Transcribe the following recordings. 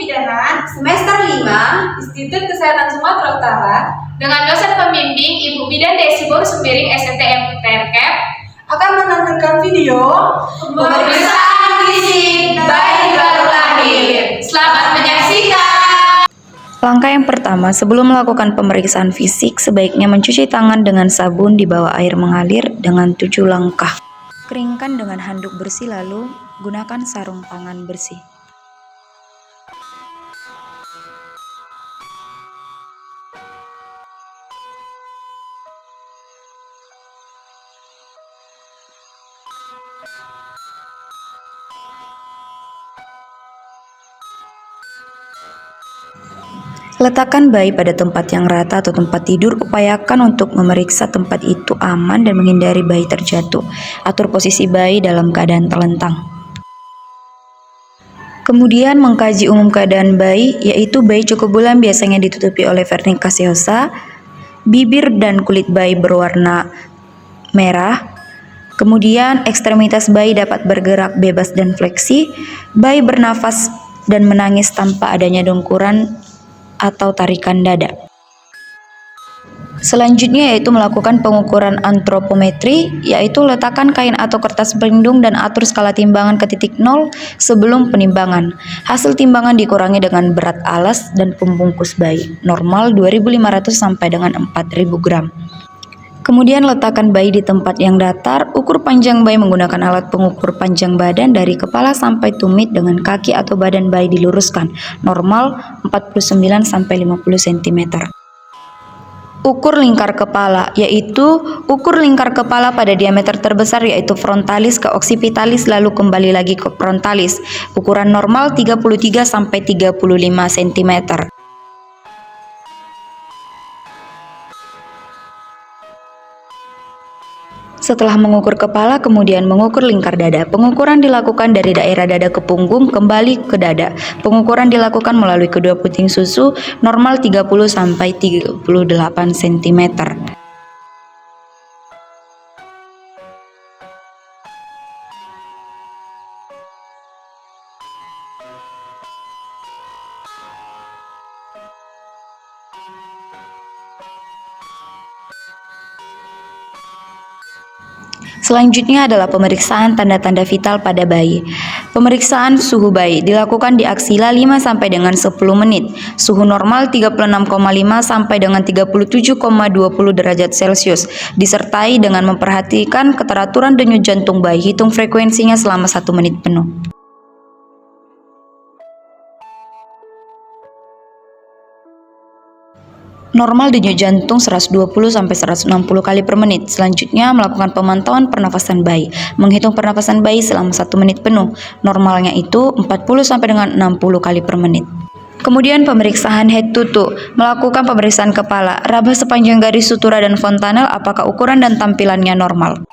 Bidanan semester 5 Institut Kesehatan Sumatera Utara dengan dosen pembimbing Ibu Bidan Desibor Sembiring SNTM Terkep akan menampilkan video pemeriksaan fisik bayi baru lahir. Selamat menyaksikan. Langkah yang pertama, sebelum melakukan pemeriksaan fisik, sebaiknya mencuci tangan dengan sabun di bawah air mengalir dengan 7 langkah. Keringkan dengan handuk bersih lalu gunakan sarung tangan bersih. Letakkan bayi pada tempat yang rata atau tempat tidur. Upayakan untuk memeriksa tempat itu aman dan menghindari bayi terjatuh. Atur posisi bayi dalam keadaan telentang. Kemudian mengkaji umum keadaan bayi, yaitu bayi cukup bulan biasanya ditutupi oleh vernik gaseosa, bibir dan kulit bayi berwarna merah. Kemudian ekstremitas bayi dapat bergerak bebas dan fleksi. Bayi bernafas dan menangis tanpa adanya dengkuran atau tarikan dada. Selanjutnya yaitu melakukan pengukuran antropometri, yaitu letakkan kain atau kertas pelindung dan atur skala timbangan ke titik 0 sebelum penimbangan. Hasil timbangan dikurangi dengan berat alas dan pembungkus bayi, normal 2.500 sampai dengan 4.000 gram. Kemudian letakkan bayi di tempat yang datar. Ukur panjang bayi menggunakan alat pengukur panjang badan dari kepala sampai tumit dengan kaki atau badan bayi diluruskan, normal 49 sampai 50 cm. Ukur lingkar kepala, yaitu ukur lingkar kepala pada diameter terbesar yaitu frontalis ke occipitalis lalu kembali lagi ke frontalis. Ukuran normal 33 sampai 35 cm. Setelah mengukur kepala, kemudian mengukur lingkar dada. Pengukuran dilakukan dari daerah dada ke punggung kembali ke dada. Pengukuran dilakukan melalui kedua puting susu, normal 30 sampai 38 cm. Selanjutnya adalah pemeriksaan tanda-tanda vital pada bayi. Pemeriksaan suhu bayi dilakukan di aksila 5 sampai dengan 10 menit. Suhu normal 36,5 sampai dengan 37,20 derajat Celcius. Disertai dengan memperhatikan keteraturan denyut jantung bayi. Hitung frekuensinya selama 1 menit penuh. Normal denyut jantung 120 sampai 160 kali per menit. Selanjutnya melakukan pemantauan pernafasan bayi. Menghitung pernafasan bayi selama 1 menit penuh. Normalnya itu 40 sampai dengan 60 kali per menit. Kemudian pemeriksaan head to toe. Melakukan pemeriksaan kepala, raba sepanjang garis sutura dan fontanel apakah ukuran dan tampilannya normal.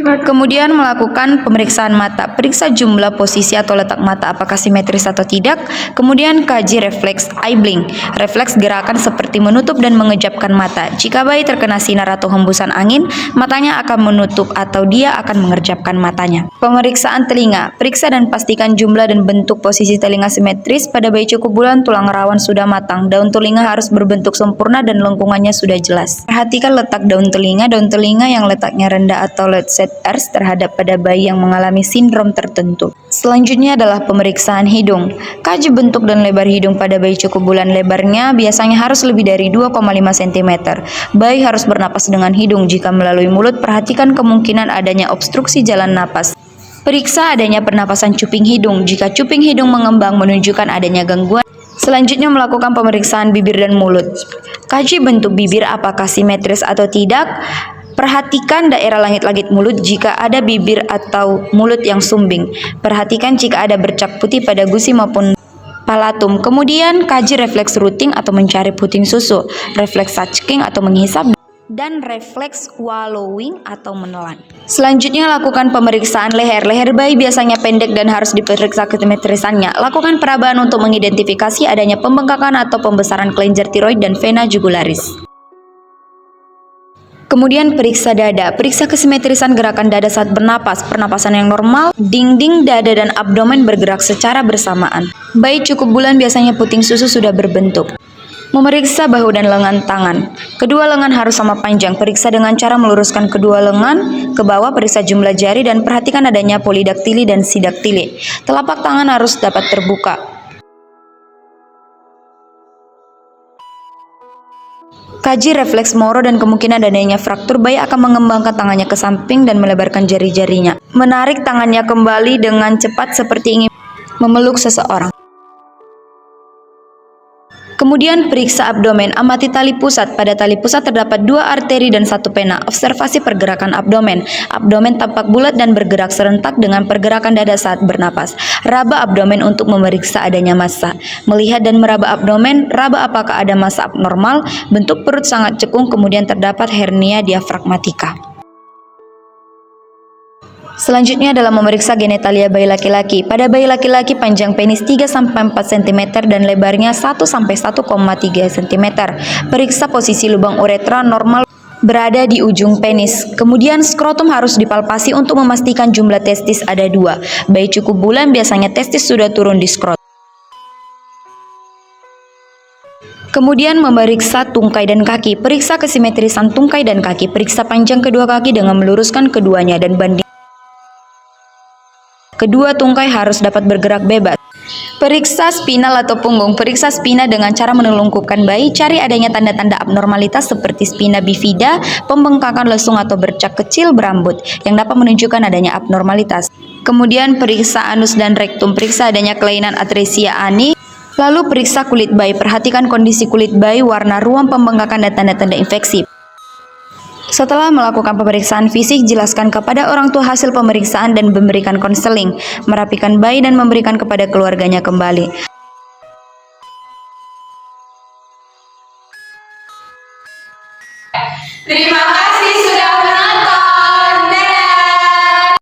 Kemudian melakukan pemeriksaan mata, periksa jumlah posisi atau letak mata apakah simetris atau tidak. Kemudian kaji refleks eye blink, refleks gerakan seperti menutup dan mengejapkan mata. Jika bayi terkena sinar atau hembusan angin, matanya akan menutup atau dia akan mengerjapkan matanya. Pemeriksaan telinga, periksa dan pastikan jumlah dan bentuk posisi telinga simetris. Pada bayi cukup bulan, tulang rawan sudah matang, daun telinga harus berbentuk sempurna dan lengkungannya sudah jelas. Perhatikan letak daun telinga yang letaknya rendah atau set ERS terhadap pada bayi yang mengalami sindrom tertentu. Selanjutnya adalah pemeriksaan hidung. Kaji bentuk dan lebar hidung pada bayi cukup bulan. Lebarnya biasanya harus lebih dari 2,5 cm. Bayi harus bernapas dengan hidung. Jika melalui mulut, perhatikan kemungkinan adanya obstruksi jalan napas. Periksa adanya pernapasan cuping hidung. Jika cuping hidung mengembang menunjukkan adanya gangguan. Selanjutnya melakukan pemeriksaan bibir dan mulut. Kaji bentuk bibir apakah simetris atau tidak. Perhatikan daerah langit-langit mulut jika ada bibir atau mulut yang sumbing. Perhatikan jika ada bercak putih pada gusi maupun palatum. Kemudian kaji refleks rooting atau mencari puting susu, refleks sucking atau menghisap, dan refleks swallowing atau menelan. Selanjutnya lakukan pemeriksaan leher. Leher bayi biasanya pendek dan harus diperiksa kesimetrisannya. Lakukan perabaan untuk mengidentifikasi adanya pembengkakan atau pembesaran kelenjar tiroid dan vena jugularis. Kemudian periksa dada, periksa kesimetrisan gerakan dada saat bernapas, pernapasan yang normal, dinding dada dan abdomen bergerak secara bersamaan. Bayi cukup bulan biasanya puting susu sudah berbentuk. Memeriksa bahu dan lengan tangan. Kedua lengan harus sama panjang. Periksa dengan cara meluruskan kedua lengan ke bawah, periksa jumlah jari dan perhatikan adanya polidaktili dan sidaktili. Telapak tangan harus dapat terbuka. Kaji refleks Moro dan kemungkinan adanya fraktur. Bayi akan mengembangkan tangannya ke samping dan melebarkan jari-jarinya. Menarik tangannya kembali dengan cepat seperti ingin memeluk seseorang. Kemudian periksa abdomen, amati tali pusat. Pada tali pusat terdapat 2 arteri dan 1 pena. Observasi pergerakan abdomen. Abdomen tampak bulat dan bergerak serentak dengan pergerakan dada saat bernapas. Raba abdomen untuk memeriksa adanya massa. Melihat dan meraba abdomen, raba apakah ada massa abnormal. Bentuk perut sangat cekung, kemudian terdapat hernia diafragmatika. Selanjutnya adalah memeriksa genitalia bayi laki-laki. Pada bayi laki-laki panjang penis 3-4 cm dan lebarnya 1-1,3 cm. Periksa posisi lubang uretra normal berada di ujung penis. Kemudian skrotum harus dipalpasi untuk memastikan jumlah testis ada 2. Bayi cukup bulan biasanya testis sudah turun di skrotum. Kemudian memeriksa tungkai dan kaki. Periksa kesimetrisan tungkai dan kaki. Periksa panjang kedua kaki dengan meluruskan keduanya dan banding. Kedua tungkai harus dapat bergerak bebas. Periksa spinal atau punggung. Periksa spina dengan cara menelungkupkan bayi. Cari adanya tanda-tanda abnormalitas seperti spina bifida, pembengkakan lesung atau bercak kecil berambut yang dapat menunjukkan adanya abnormalitas. Kemudian periksa anus dan rektum. Periksa adanya kelainan atresia ani. Lalu periksa kulit bayi. Perhatikan kondisi kulit bayi, warna, ruang pembengkakan dan tanda-tanda infeksi. Setelah melakukan pemeriksaan fisik, jelaskan kepada orang tua hasil pemeriksaan dan memberikan konseling, merapikan bayi dan memberikan kepada keluarganya kembali. Terima kasih.